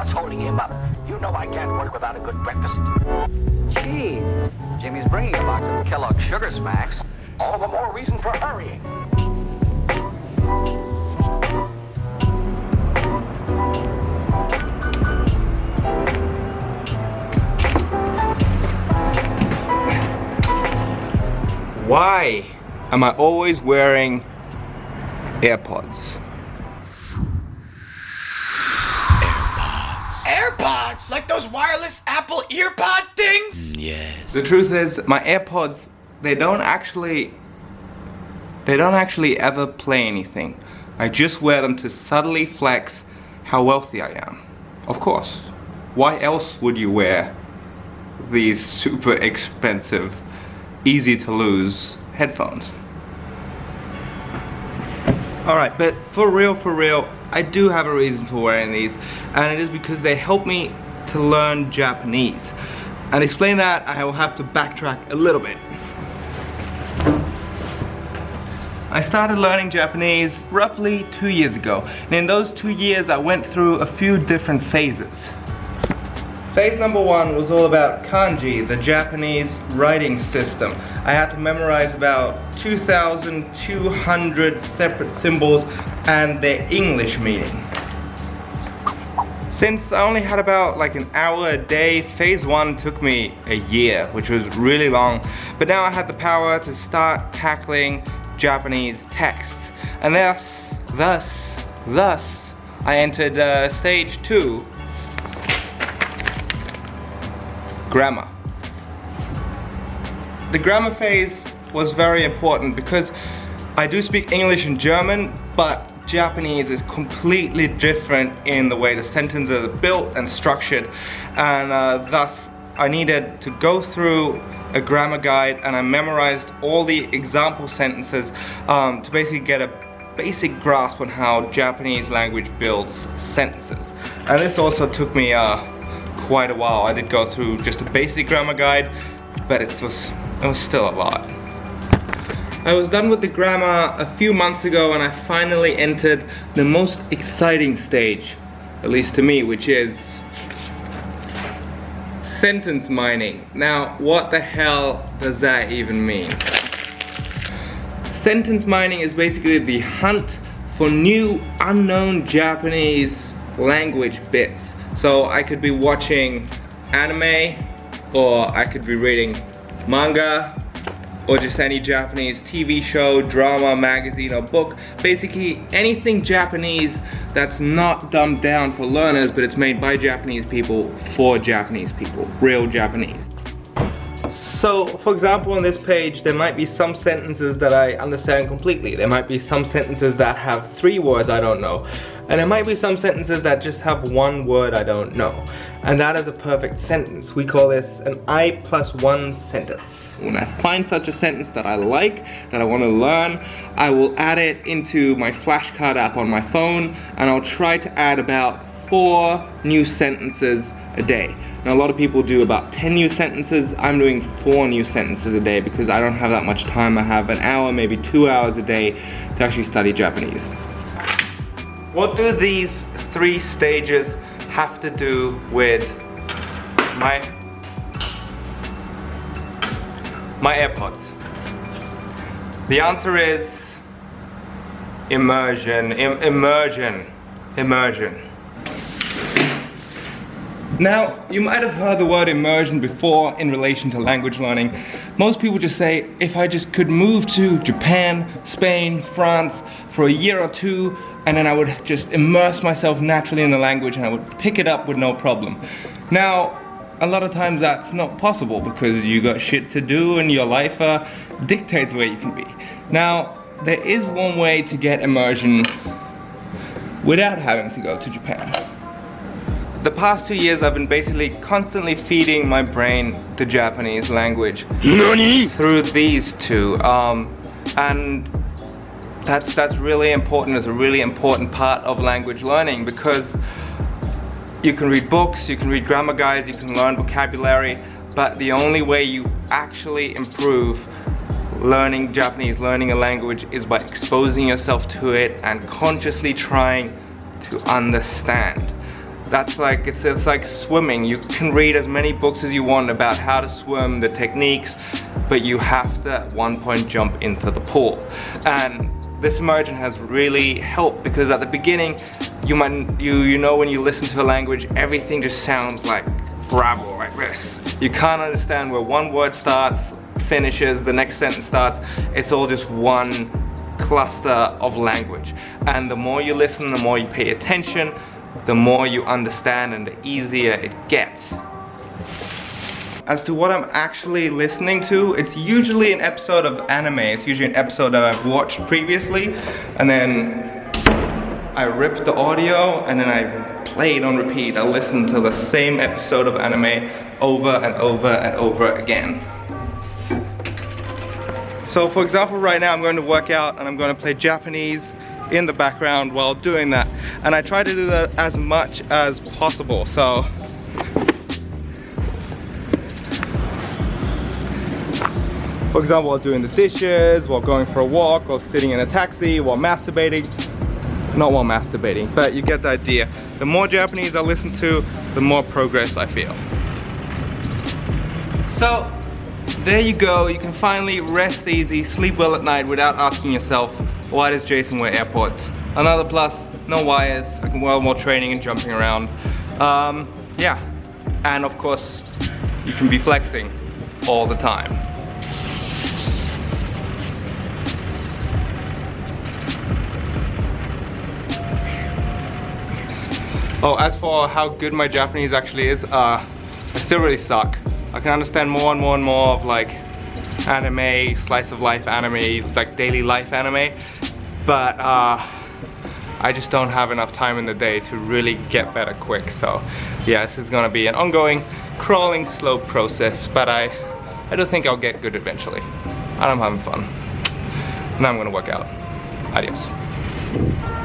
What's holding him up? You know I can't work without a good breakfast. Gee, Jimmy's bringing a box of Kellogg's Sugar Smacks. All the more reason for hurrying. Why am I always wearing AirPods? AirPods? Like those wireless Apple earpod things? Yes. The truth is, my AirPods, they don't actually ever play anything. I just wear them to subtly flex how wealthy I am. Of course. Why else would you wear these super expensive, easy to lose headphones? Alright, but for real, I do have a reason for wearing these, and it is because they help me to learn Japanese. And to explain that, I will have to backtrack a little bit. I started learning Japanese roughly 2 years ago, and in those 2 years I went through a few different phases. Phase number 1 was all about kanji, the Japanese writing system. I had to memorize about 2,200 separate symbols and their English meaning. Since I only had about like an hour a day, phase 1 took me a year, which was really long. But now I had the power to start tackling Japanese texts. And thus, I entered stage 2. Grammar. The grammar phase was very important because I do speak English and German, but Japanese is completely different in the way the sentences are built and structured, and thus I needed to go through a grammar guide, and I memorized all the example sentences to basically get a basic grasp on how Japanese language builds sentences. And this also took me quite a while. I did go through just a basic grammar guide, but it was still a lot. I was done with the grammar a few months ago, and I finally entered the most exciting stage, at least to me, which is sentence mining. Now, what the hell does that even mean? Sentence mining is basically the hunt for new unknown Japanese language bits. So I could be watching anime, or I could be reading manga, or just any Japanese TV show, drama, magazine, or book. Basically anything Japanese that's not dumbed down for learners, but it's made by Japanese people for Japanese people, real Japanese. So, for example, on this page, there might be some sentences that I understand completely. There might be some sentences that have 3 words I don't know. And there might be some sentences that just have 1 word I don't know. And that is a perfect sentence. We call this an I+1 sentence. When I find such a sentence that I like, that I want to learn, I will add it into my flashcard app on my phone, and I'll try to add about 4 new sentences a day. Now, a lot of people do about 10 new sentences. I'm doing 4 new sentences a day because I don't have that much time. I have an hour, maybe 2 hours a day to actually study Japanese. What do these 3 stages have to do with my AirPods? The answer is immersion. Immersion. Now, you might have heard the word immersion before in relation to language learning. Most people just say, if I just could move to Japan, Spain, France for a year or 2, and then I would just immerse myself naturally in the language and I would pick it up with no problem. Now, a lot of times that's not possible because you got shit to do and your life dictates where you can be. Now, there is one way to get immersion without having to go to Japan. The past 2 years I've been basically constantly feeding my brain the Japanese language through these 2. And that's really important. It's a really important part of language learning because you can read books, you can read grammar guides, you can learn vocabulary, but the only way you actually improve learning Japanese, learning a language, is by exposing yourself to it and consciously trying to understand. That's like, it's like swimming. You can read as many books as you want about how to swim, the techniques, but you have to at one point jump into the pool. And this immersion has really helped, because at the beginning, you know when you listen to a language, everything just sounds like Bravo, like this. You can't understand where one word starts, finishes, the next sentence starts. It's all just one cluster of language. And the more you listen, the more you pay attention, the more you understand, and the easier it gets. As to what I'm actually listening to, it's usually an episode of anime. It's usually an episode that I've watched previously, and then I rip the audio and then I play it on repeat. I listen to the same episode of anime over and over and over again. So for example, right now I'm going to work out and I'm going to play Japanese in the background while doing that. And I try to do that as much as possible. So for example, while doing the dishes, while going for a walk, while sitting in a taxi, while masturbating. Not while masturbating, but you get the idea. The more Japanese I listen to, the more progress I feel. So there you go. You can finally rest easy, sleep well at night without asking yourself, why does Jason wear AirPods? Another plus, no wires. I can wear more training and jumping around. Yeah, and of course, you can be flexing all the time. Oh, as for how good my Japanese actually is, I still really suck. I can understand more and more and more of like anime, slice of life anime, like daily life anime, but I just don't have enough time in the day to really get better quick. So yeah, this is gonna be an ongoing, crawling, slow process, but I do think I'll get good eventually. And I'm having fun. Now I'm gonna work out. Adios.